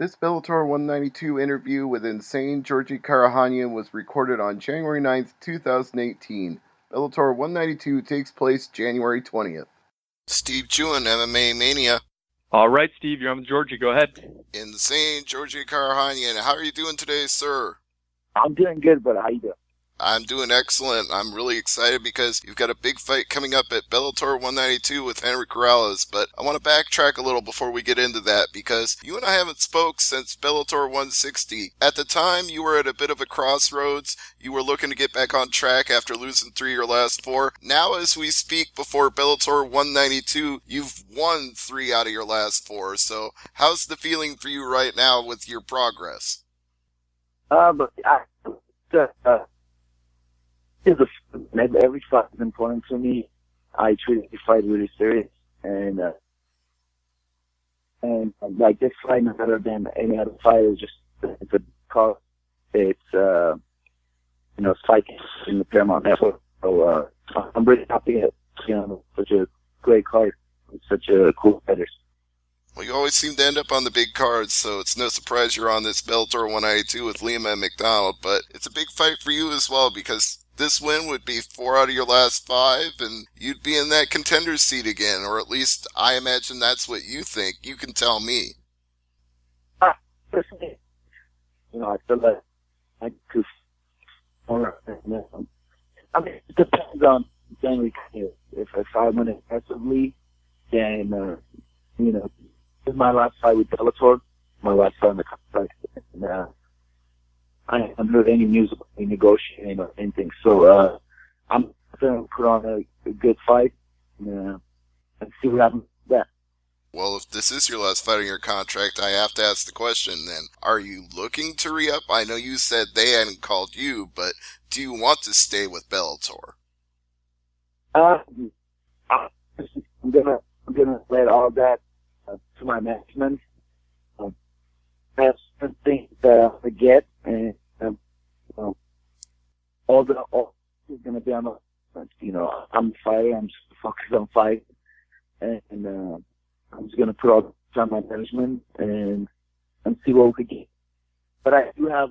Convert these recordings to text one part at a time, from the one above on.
This Bellator 192 interview with insane Georgi Karakhanyan was recorded on January 9th, 2018. Bellator 192 takes place January 20th. Steve Jewin, MMA Mania. All right, Steve, you're on with Georgie. Go ahead. Insane Georgi Karakhanyan. How are you doing today, sir? I'm doing good, but how you doing? I'm doing excellent. I'm really excited because you've got a big fight coming up at Bellator 192 with Henry Corrales, but I want to backtrack a little before we get into that because you and I haven't spoke since Bellator 160. At the time, you were at a bit of a crossroads. You were looking to get back on track after losing 3 of your last 4. Now, as we speak before Bellator 192, you've won 3 out of your last 4. So how's the feeling for you right now with your progress? Every fight is important to me. I treat the fight really serious, and like this fight, no better than any other fight, is just it's a cause. It's fighting in the Paramount Network. So I'm really happy that such a great card, with such a cool fighters. Well, you always seem to end up on the big cards, so it's no surprise you're on this Bellator 192 with Liam and McDonald, but it's a big fight for you as well because this win would be 4 out of your last 5, and you'd be in that contender seat again, or at least I imagine that's what you think. You can tell me. Personally, I feel like I could. I mean, it depends on Henry. If I win aggressively, then this is my last fight with Bellator, my last fight in the contract, and I haven't heard any news about any negotiating or anything. So I'm going to put on a good fight and see what happens with that. Well, if this is your last fight on your contract, I have to ask the question then. Are you looking to re-up? I know you said they hadn't called you, but do you want to stay with Bellator? I'm gonna let all that to my management. I have certain things that I forget, and all is gonna be on the. I'm a fighter. I'm just focused on fight, and I'm just gonna put all the on my management and see what we could get. But I do have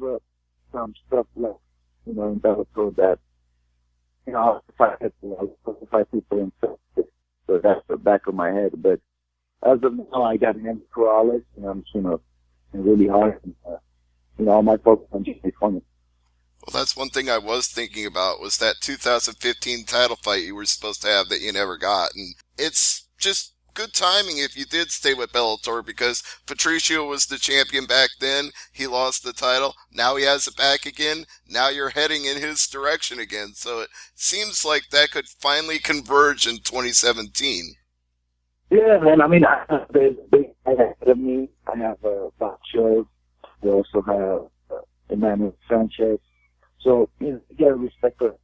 some stuff left, in Bellator that I'll fight people and stuff. So that's the back of my head. But as of now, I got Henry Corrales, and I'm just really hard. And, all my focus on just fun. Well, that's one thing I was thinking about was that 2015 title fight you were supposed to have that you never got. And it's just good timing if you did stay with Bellator because Patricio was the champion back then. He lost the title. Now he has it back again. Now you're heading in his direction again. So it seems like that could finally converge in 2017. Yeah, man. I mean, there's a big fight ahead of me. I have Bacho. We also have Emmanuel Sanchez. So, you gotta respect her.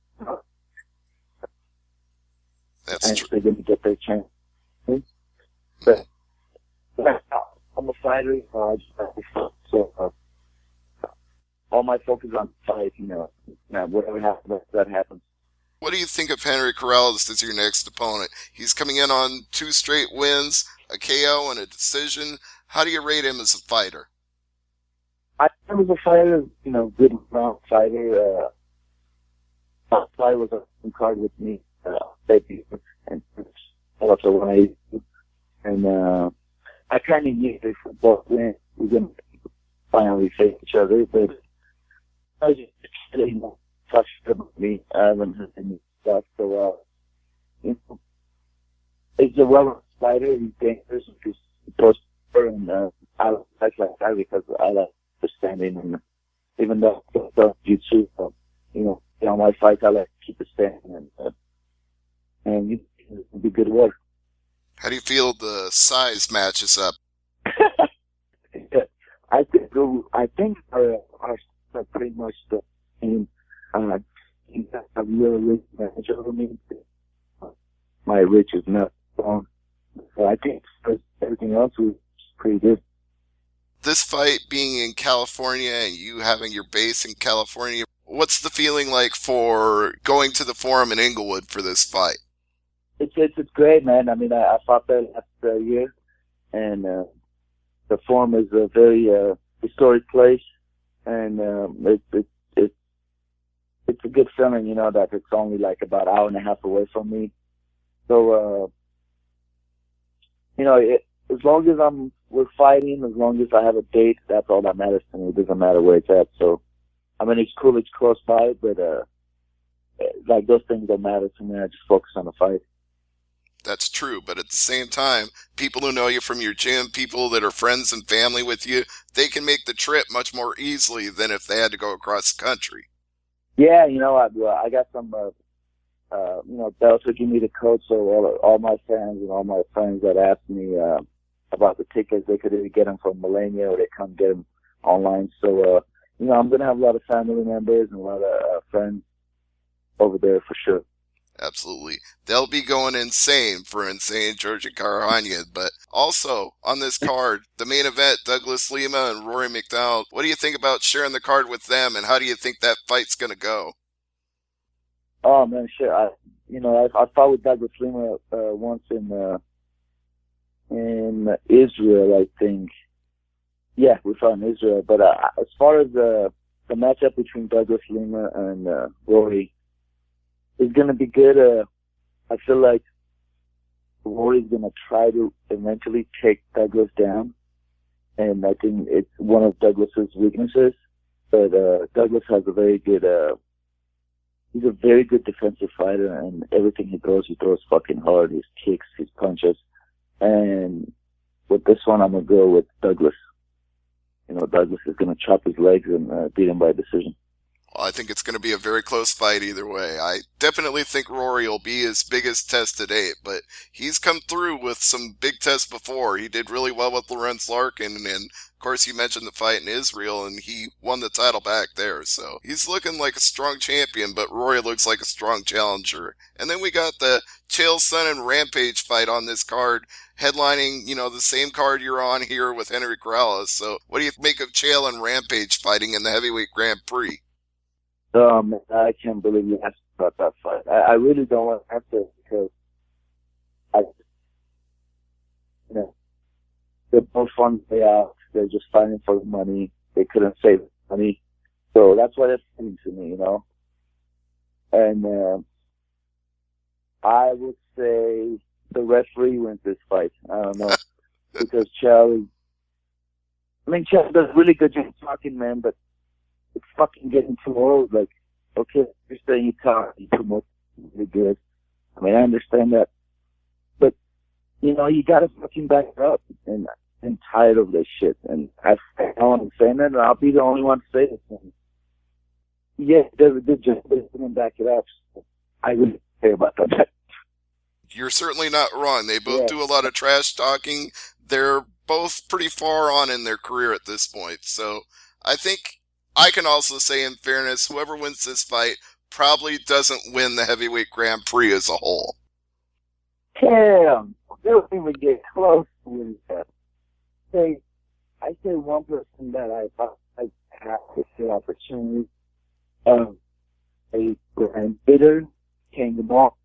That's true. They're gonna get their chance. But I'm a fighter. So all my focus on fight. Whatever happens, that happens. What do you think of Henry Corrales as your next opponent? He's coming in on 2 straight wins, a KO, and a decision. How do you rate him as a fighter? I was a fighter, good round fighter. Fight was a card with me, baby, and also when and I kind of knew if we both win, we're gonna finally face each other. But I was just touched about me. I haven't heard any stuff, so he's a well fighter. He's dangerous. He's supposed to, and I like that because I like standing, and even though jiu-jitsu, my fight, I like to keep it standing, and it'll be good work. How do you feel the size matches up? I think our are pretty much the same. I really rich advantage over me. My reach is not strong, so I think everything else was pretty good. This fight being in California and you having your base in California, what's the feeling like for going to the Forum in Inglewood for this fight? It's great, man. I mean, I fought there last year, and the Forum is a very historic place, and it's a good feeling, you know, that it's only like about an hour and a half away from me. So, you know, as long as we're fighting, as long as I have a date, that's all that matters to me. It doesn't matter where it's at. So, I mean, it's cool, it's close by, but like those things don't matter to me. I just focus on the fight. That's true, but at the same time, people who know you from your gym, people that are friends and family with you, they can make the trip much more easily than if they had to go across the country. Yeah, you know, I got some, you know, Bellator give me the code, so all my fans and all my friends that asked me about the tickets, they could either get them from Millennia or they come get them online. So, you know, I'm going to have a lot of family members and a lot of friends over there for sure. Absolutely. They'll be going insane for insane Georgi Karakhanyan. But also, on this card, the main event, Douglas Lima and Rory McDonald. What do you think about sharing the card with them, and how do you think that fight's going to go? Oh, man, sure. I fought with Douglas Lima once in Israel, I think. Yeah, we fought in Israel. But as far as the matchup between Douglas Lima and Rory, it's going to be good. I feel like Rory's going to try to eventually take Douglas down, and I think it's one of Douglas's weaknesses. But Douglas has a very good, he's a very good defensive fighter, and everything he throws fucking hard. His kicks, his punches. And with this one, I'm going to go with Douglas. You know, Douglas is going to chop his legs and beat him by decision. Well, I think it's going to be a very close fight either way. I definitely think Rory will be his biggest test to date, but he's come through with some big tests before. He did really well with Lorenz Larkin, and of course you mentioned the fight in Israel, and he won the title back there. So he's looking like a strong champion, but Rory looks like a strong challenger. And then we got the Chael Sonnen and Rampage fight on this card, headlining, you know, the same card you're on here with Henry Corrales. So what do you make of Chael and Rampage fighting in the heavyweight Grand Prix? I can't believe you asked about that fight. I really don't want to answer because you know, they're both on the way out. They're just fighting for the money. They couldn't save money. So that's what it's happening to me, you know. And I would say the referee wins this fight. I don't know. Because Chael does a really good job talking, man, but it's fucking getting too old. Like, okay, you're saying you talk, you promote really good. I mean, I understand that. But, you know, you gotta fucking back it up. And I'm tired of this shit. And I know I'm saying that, and I'll be the only one to say this. And yeah, there's a good job, but didn't back it up. So I really care about that. You're certainly not wrong. They both do a lot of trash talking. They're both pretty far on in their career at this point. So I think I can also say, in fairness, whoever wins this fight probably doesn't win the heavyweight Grand Prix as a whole. Damn, they don't even get close to winning that. I say one person that I thought I had the opportunity of a grand bidder came to ball.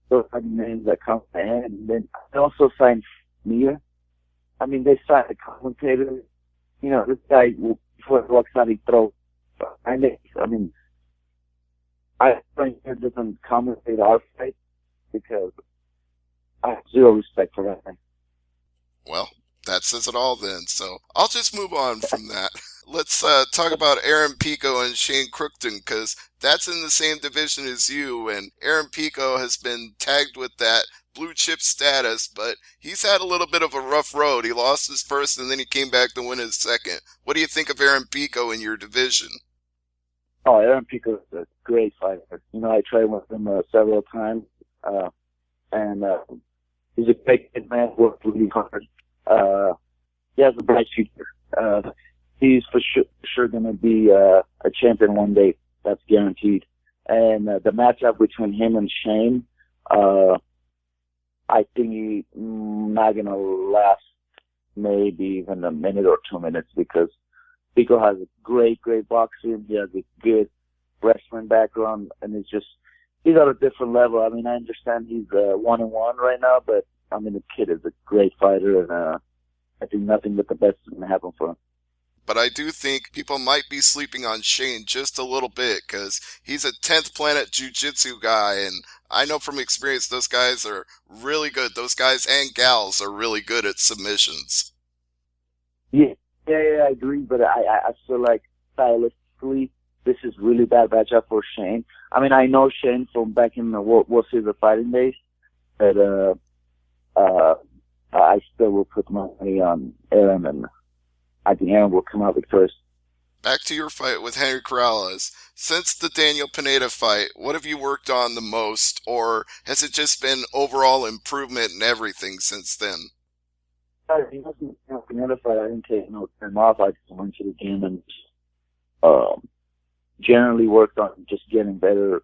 Those are the names that come to hand. And then I also signed Mia. I mean, they signed a commentator. You know, this guy before he walks out, he throws. I mean, I think he doesn't commentate our fight because I have zero respect for that thing. Well, that says it all then. So I'll just move on from that. Let's talk about Aaron Pico and Shane Crookton, because that's in the same division as you, and Aaron Pico has been tagged with that blue chip status, but he's had a little bit of a rough road. He lost his first, and then he came back to win his second. What do you think of Aaron Pico in your division? Oh, Aaron Pico is a great fighter. You know, I trained with him several times, and he's a great kid, man. Worked really hard. He has a bright future. He's for sure going to be a champion one day. That's guaranteed. And the matchup between him and Shane, I think he's not going to last maybe even a minute or 2 minutes, because Pico has a great boxing. He has a good wrestling background, and he's at a different level. I mean, I understand he's 1-1 right now, but I mean, the kid is a great fighter, and I think nothing but the best is going to happen for him. But I do think people might be sleeping on Shane just a little bit because he's a 10th planet jiu-jitsu guy, and I know from experience those guys are really good. Those guys and gals are really good at submissions. Yeah, I agree, but I feel like stylistically, this is really bad matchup for Shane. I mean, I know Shane from back in the World Series of Fighting days, but I still will put my money on Aaron, and I think Aaron will come out victorious. Back to your fight with Henry Corrales. Since the Daniel Pineda fight, what have you worked on the most, or has it just been overall improvement in everything since then? Pineda fight, I didn't take no time off. I just went to the gym and generally worked on just getting better.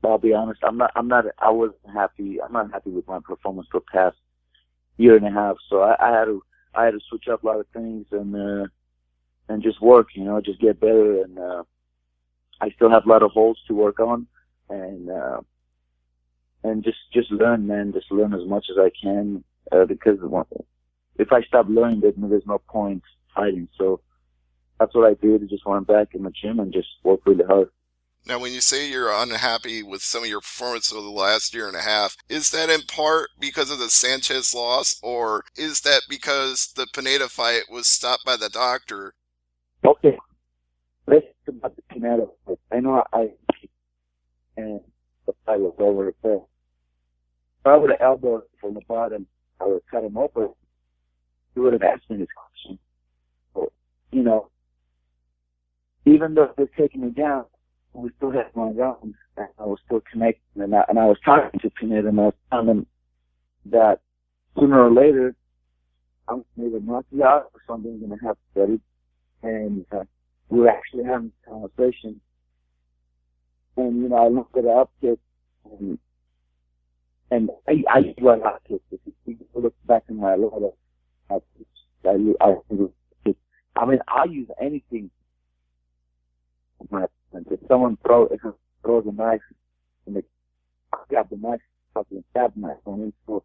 I'll be honest, I wasn't happy. I'm not happy with my performance for the past year and a half. So I had to switch up a lot of things and just work, just get better. And I still have a lot of holes to work on, and just learn, man. Just learn as much as I can, because if I stop learning, then there's no point fighting. So that's what I did. I just went back in the gym and just worked really hard. Now, when you say you're unhappy with some of your performance over the last year and a half, is that in part because of the Sanchez loss, or is that because the Pineda fight was stopped by the doctor? Okay, let's talk about the Pineda fight. I know and the fight was over there. If I would have elbowed from the bottom, I would have cut him open. He would have asked me this question. So, even though they're taking me down, we still had my rounds, and I was still connecting, and I was talking to Pineda, and I was telling him that sooner or later, I'm going to knock you out, or something's going to happen, buddy. And we were actually having a conversation, and I looked at the upkick, and I do a lot of kicks. If you look back in my lot of I mean, I use anything. If someone throws a knife, and I grab the knife, fucking stab the knife on him. So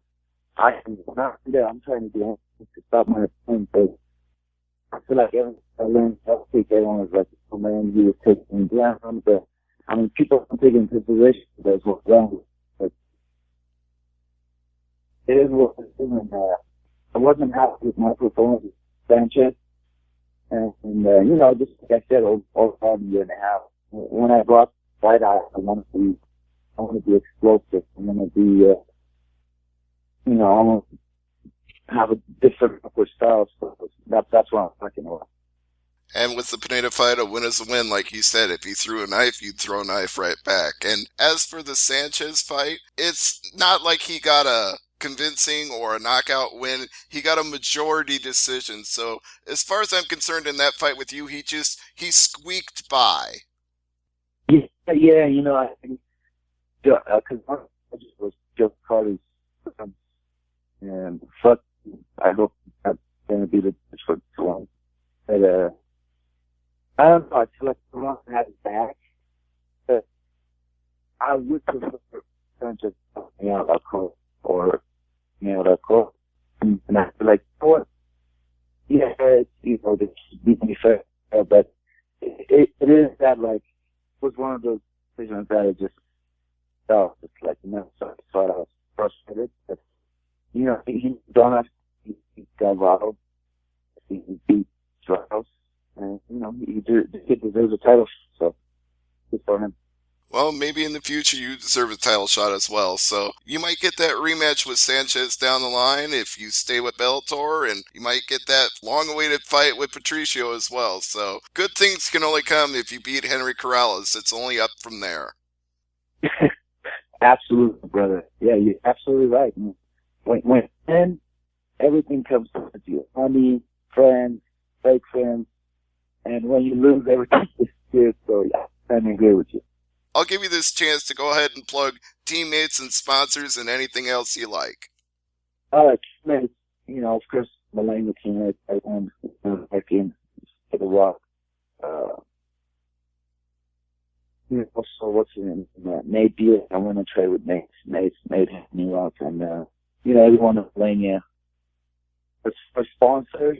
I'm trying to do anything to stop my opponent. But I feel like I learned how to take everyone was like, oh man, he was taking me down. But I mean, people don't take into consideration that's what's wrong. But it is what it is. And I wasn't happy with my performance with Sanchez. And just like I said, all a year and a half. When I brought the fight out, I want to be explosive. I want to be, I want to have a different upward style. So that's what I'm talking about. And with the Pineda fight, a win is a win, like you said. If he threw a knife, you'd throw a knife right back. And as for the Sanchez fight, it's not like he got a convincing or a knockout win. He got a majority decision. So as far as I'm concerned in that fight with you, he squeaked by. Yeah, I think because I just was Joe Carter's and fuck. I hope that's gonna be the for too long. But I don't know. I feel like Toronto had his back. But I would prefer Sanchez that call or that call. And I feel like, yeah, it's, they beat me fair, but it is that, like, it was one of those decisions that I just felt, it's like, so I was frustrated, but, he don't have to beat Galvado, he beat Strauss, and, he deserves a title, so good for him. Well, maybe in the future you deserve a title shot as well. So you might get that rematch with Sanchez down the line if you stay with Bellator, and you might get that long-awaited fight with Patricio as well. So good things can only come if you beat Henry Corrales. It's only up from there. Absolutely, brother. Yeah, you're absolutely right. When everything comes to you, money, friends, fake friends, and when you lose, everything disappears. So yeah, I agree with you. I'll give you this chance to go ahead and plug teammates and sponsors and anything else you like. Teammates, of course, Millennial teammates, I own Hurricane for the Rock. Also, what's his name? Nate Beal. I want to trade with Nate. Nate hit me up, and everyone in Millennia. as for sponsors,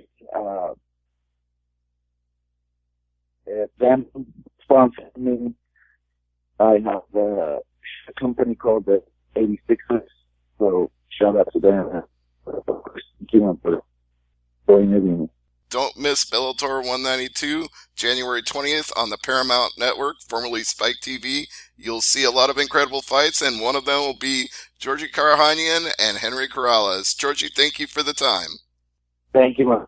them sponsored me. I have a company called the 86ers, so shout out to them. Of course, for interviewing me. Don't miss Bellator 192, January 20th on the Paramount Network, formerly Spike TV. You'll see a lot of incredible fights, and one of them will be Georgi Karakhanyan and Henry Corrales. Georgi, thank you for the time. Thank you, man.